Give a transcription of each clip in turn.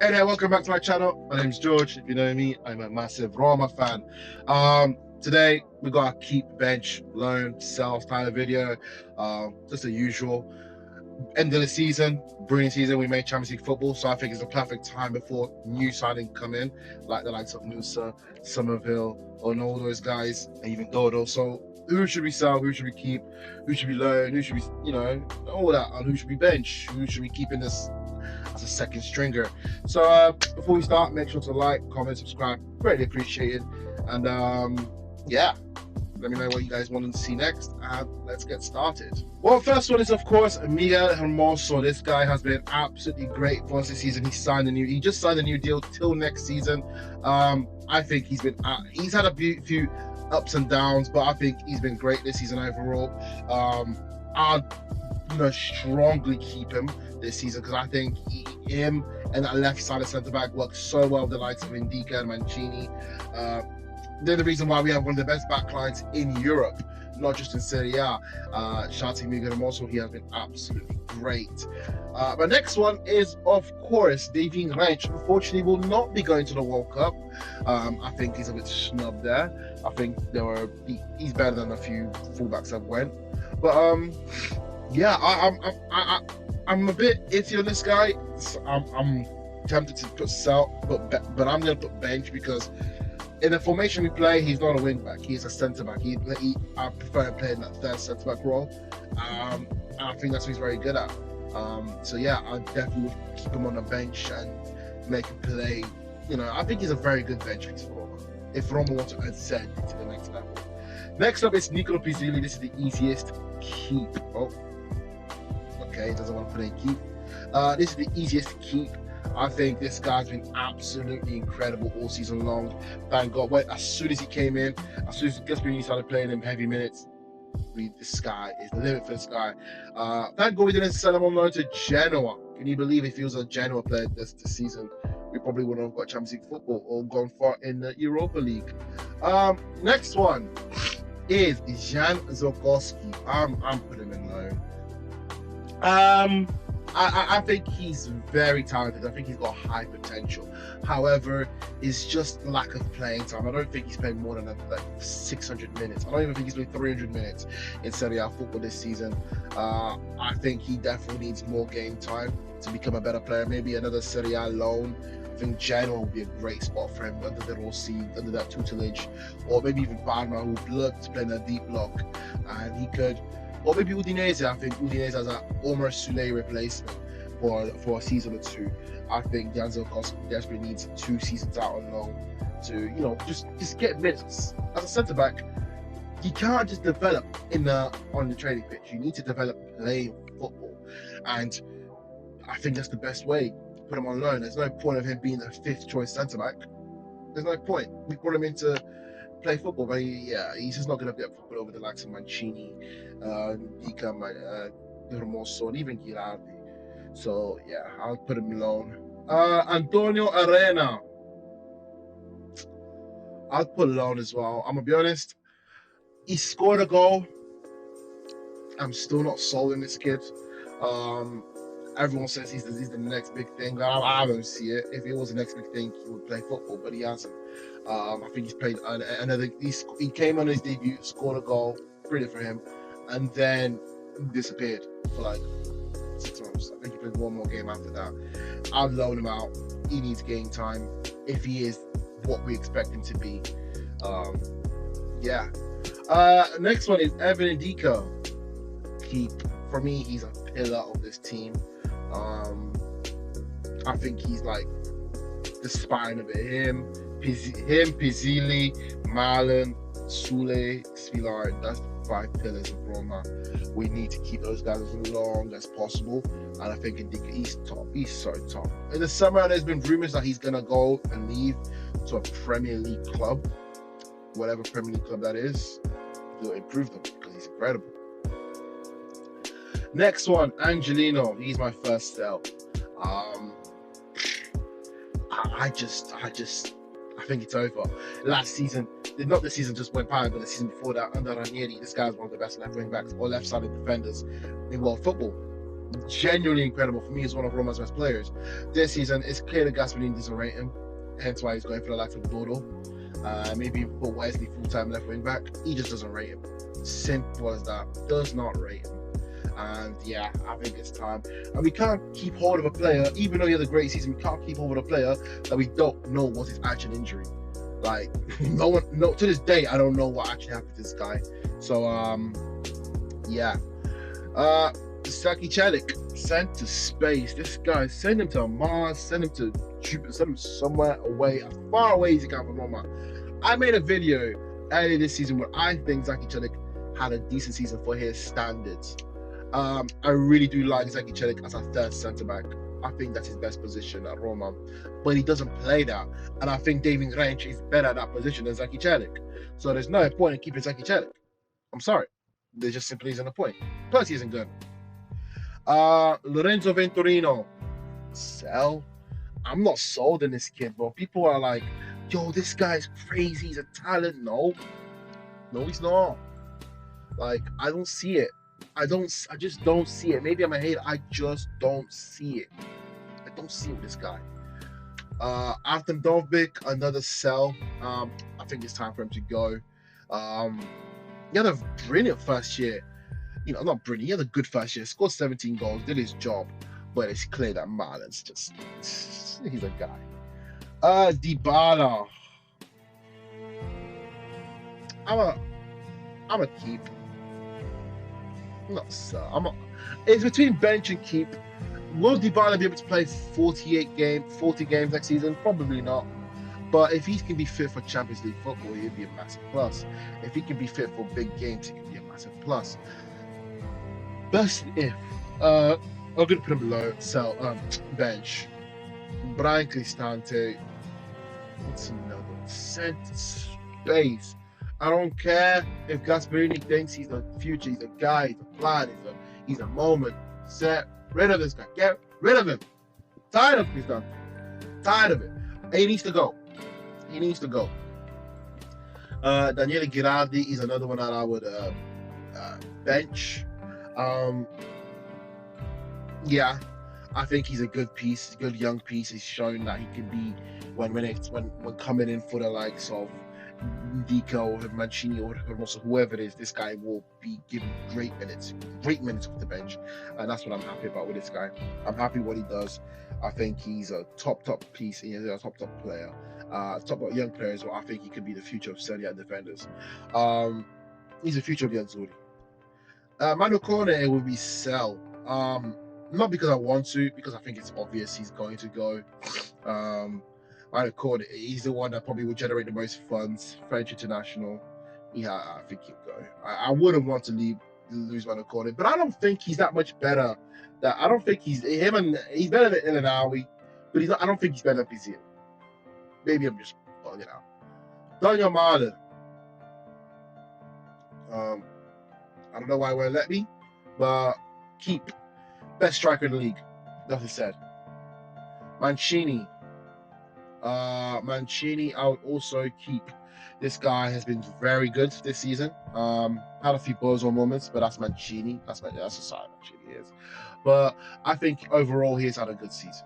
Hey there, welcome back to my channel. My name's George. If you know me, I'm a massive Roma fan. Today we got a keep, bench, loan, sell kind of video. Just the usual. End of the season, brilliant season. We made Champions League football, so I think it's a perfect time before new signing come in, like the likes of Musa, Somerville, and all those guys, and even Dodo. So who should we sell? Who should we keep? Who should we loan? Who should we, all that, and who should we bench? Who should we keep in this as a second stringer? So before we start, make sure to like, comment, subscribe. Greatly appreciated. And yeah, let me know what you guys want to see next, and let's get started. Well, first one is of course Miguel Hermoso. This guy has been absolutely great for us this season. He just signed a new deal till next season. I think he's had a few ups and downs, but I think he's been great this season overall. I'd strongly keep him this season because I think him and that left side of centre back works so well with the likes of Indica and Mancini. They're the reason why we have one of the best backlines in Europe, not just in serieA. Shouting Miguel Hermoso, he has been absolutely great. My next one is, of course, David Rensch. Unfortunately, will not be going to the World Cup. I think he's a bit snubbed there. I think he's better than a few fullbacks that went. But yeah, I'm a bit iffy on this guy. So I'm tempted to put sell, but I'm going to put bench because in the formation we play, he's not a wing back. He's a centre back. I prefer playing that third centre back role. And I think that's what he's very good at. So yeah, I definitely would keep him on the bench and make him play. I think he's a very good bench piece for Roma. If Roma want to ascend to the next level. Next up is Nicola Pizzilli. This is the easiest keep. Oh, okay, doesn't want to play keep. This is the easiest to keep. I think this guy's been absolutely incredible all season long. Thank God. As soon as he came in, as soon as he started playing him heavy minutes, this guy is the limit for this guy. Thank God we didn't sell him on loan to Genoa. Can you believe if he was a Genoa player this season, we probably wouldn't have got Champions League football or gone far in the Europa League. Next one is Jan Zorkowski. I'm putting him in loan. I think he's very talented. I think he's got high potential. However, it's just lack of playing time. I don't think he's played more than like 600 minutes. I don't even think he's played 300 minutes in serieA football this season. I think he definitely needs more game time to become a better player. Maybe another serieA loan. I think Genoa would be a great spot for him under the Rossi, under that tutelage, or maybe even Parma, who would love to play in a deep block, and he could. Or maybe Udinese. I think Udinese has an Omar Soulé replacement for a season or two. I think Jan Zorkowski desperately needs 2 seasons out on loan to, just get minutes. As a centre back, you can't just develop on the training pitch. You need to develop playing football, and I think that's the best way to put him on loan. There's no point of him being the 5th choice centre back. There's no point. We brought him in to play football, but he's just not going to get football over the likes of Mancini, Nika, Hermoso, and even Girardi. So yeah, I'll put him alone. Antonio Arena, I'll put alone as well. I'm gonna be honest. He scored a goal. I'm still not sold in this kid. Everyone says he's the next big thing. I don't see it. If it was the next big thing, he would play football, but he hasn't. I think he's played another. He came on his debut, scored a goal, brilliant for him, and then disappeared for like 6 months. I think he played one more game after that. I'll loan him out. He needs game time if he is what we expect him to be. Yeah. Next one is Evan Indica. For me, he's a pillar of this team. I think he's like the spine of it. Him, Pizzilli, Marlon, Soulé, Svilar. That's the 5 pillars of Roma. We need to keep those guys as long as possible. And I think Indica, he's top. He's so top. In the summer, there's been rumors that he's gonna go and leave to a Premier League club, whatever Premier League club that is. He'll improve them because he's incredible. Next one, Angelino. He's my first sell. I think it's over. Last season, not this season just went by, but the season before that, under Ranieri, this guy's one of the best left wing backs or left-sided defenders in world football. genuinely incredible. For me, he's one of Roma's best players. This season, it's clear that Gasperini doesn't rate him, hence why he's going for the likes of Dodo. Maybe put Wesley full-time left wing back. He just doesn't rate him. Simple as that. Does not rate him. And yeah, I think it's time. And we can't keep hold of a player, even though he had a great season, we can't keep hold of a player that we don't know what his actual injury. Like, no, to this day, I don't know what actually happened to this guy. So, yeah. Saki Celik, sent to space. This guy, send him to Mars, send him to Jupiter, send him somewhere away, as far away as he can from Roma. I made a video earlier this season where I think Saki Celik had a decent season for his standards. I really do like Saki Celik as a third centre-back. I think that's his best position at Roma. But he doesn't play that. And I think David Ranch is better at that position than Saki Celik. So there's no point in keeping Saki Celik. I'm sorry. There just simply isn't a point. Plus, he isn't good. Lorenzo Venturino. Sell. I'm not sold in this kid, but people are like, yo, this guy's crazy. He's a talent. No, he's not. Like, I don't see it. I just don't see it. Maybe I'm a hater. I just don't see it. I don't see it with this guy. Artem Dovbyk, another sell. I think it's time for him to go. He had a brilliant first year. Not brilliant. He had a good first year. Scored 17 goals, did his job. But it's clear that Marlon's just... he's a guy. Dybala. I'm a keep. Not so. It's between bench and keep. Will Dybala be able to play 40 games next season? Probably not. But if he can be fit for Champions League football, he'd be a massive plus. If he can be fit for big games, he can be a massive plus. Best if. I'm going to put him below. Bench. Brian Cristante. What's another? Center space. I don't care if Gasperini thinks he's the future, he's a guy, he's a plan, he's a moment. Set rid of this guy. Get rid of him. Tired of Cristante. Tired of it. He needs to go. He needs to go. Daniele Girardi is another one that I would bench. Yeah, I think he's a good piece, a good young piece. He's shown that he can be when coming in for the likes of Dico or Mancini or whoever it is, this guy will be given great minutes off the bench, and that's what I'm happy about with this guy. I'm happy what he does. I think he's a top piece. He's a top player, top young player as well. I think he could be the future of serieA defenders. He's the future of the Azzurri. Manu Kone will be sell. Not because I want to, because I think it's obvious he's going to go. Manu Kone, he's the one that probably would generate the most funds. French international. Yeah, I think he'll go. I wouldn't want to lose Manu Kone, but I don't think he's that much better. I don't think he's better than Ilanawi, but he's not. I don't think he's better than Pizzier. Maybe I'm just bugging out. Daniel Marlon. I don't know why he won't let me, but keep. Best striker in the league. Nothing said. Mancini, I would also keep. This guy has been very good this season. Had a few bozo moments, but that's Mancini. That's a side Mancini is. But I think overall he's had a good season.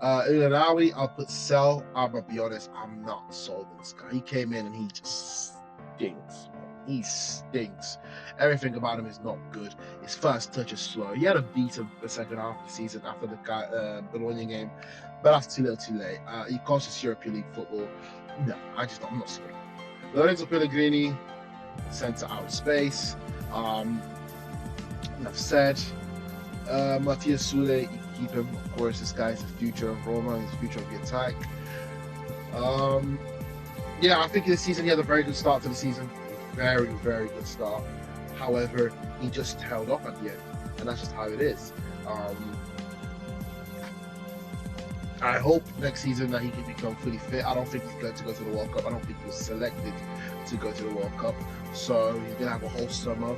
Ilanawi, I'll put sell. I'm gonna be honest, I'm not sold on this guy. He came in and he just stinks. He stinks. Everything about him is not good. His first touch is slow. He had a beat of the second half of the season after the Bologna game, but that's too little too late. He cost us European League football. No, I'm not sold. Lorenzo Pellegrini, centre out space. Enough said. Matthias Sule, you can keep him. Of course, this guy's the future of Roma. He's the future of the attack. Yeah, I think this season he had a very good start to the season. Very, very good start. However, he just held off at the end, and that's just how it is. I hope next season that he can become fully fit. I don't think he's going to go to the World Cup. I don't think he was selected to go to the World Cup. So he's going to have a whole summer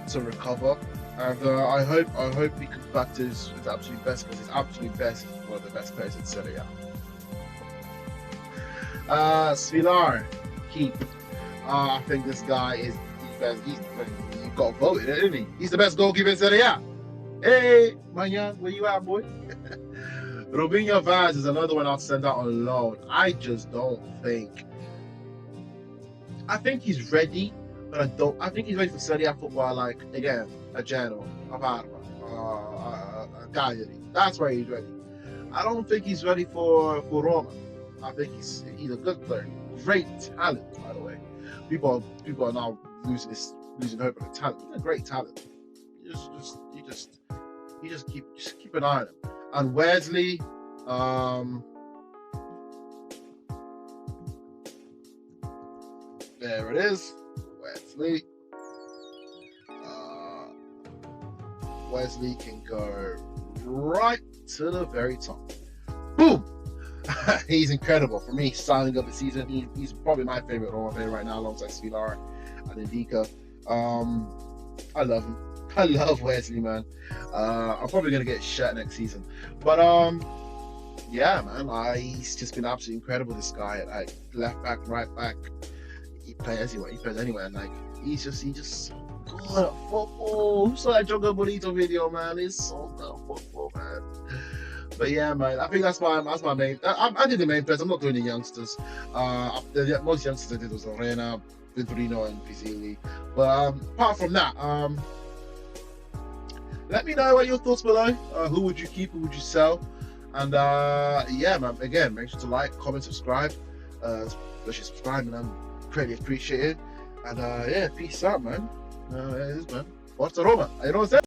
to recover. And I hope he comes back to his absolute best, because his absolute best is one of the best players in Serie A. Svilar, keep. I think this guy is the best. He got voted, isn't he? He's the best goalkeeper in Serie A. Hey, my young, where you at, boy? Robinho Vaz is another one I'll send out on loan. I just don't think. I think he's ready, but I don't. I think he's ready for serieA football. Like again, a Genoa, a Parma, a Cagliari. That's where he's ready. I don't think he's ready for Roma. I think he's a good player, great talent, by the way. People are now losing hope on the talent. He's a great talent. You just keep an eye on him. And Wesley, there it is, Wesley. Wesley can go right to the very top. Boom! He's incredible. For me, signing of the season, he's probably my favorite Roma player right now, alongside Svilar and Indica. I love him. I love Wesley, man. I'm probably gonna get shut next season, but yeah, man. He's just been absolutely incredible. This guy, like left back, right back. He plays anywhere. He plays anywhere. And like he's just so good at football. Who saw that Jogo Bonito video, man? He's so good at football, man. But yeah, man, I think that's my main. I did the main players. I'm not doing the youngsters. The most youngsters I did was Arena, Vidrino, and Pizzilli. But apart from that, let me know what your thoughts below. Who would you keep? Who would you sell? And yeah, man. Again, make sure to like, comment, subscribe. Especially subscribe, man. Greatly appreciated. And yeah, peace out, man. It is, man. Forza Roma. I don't say.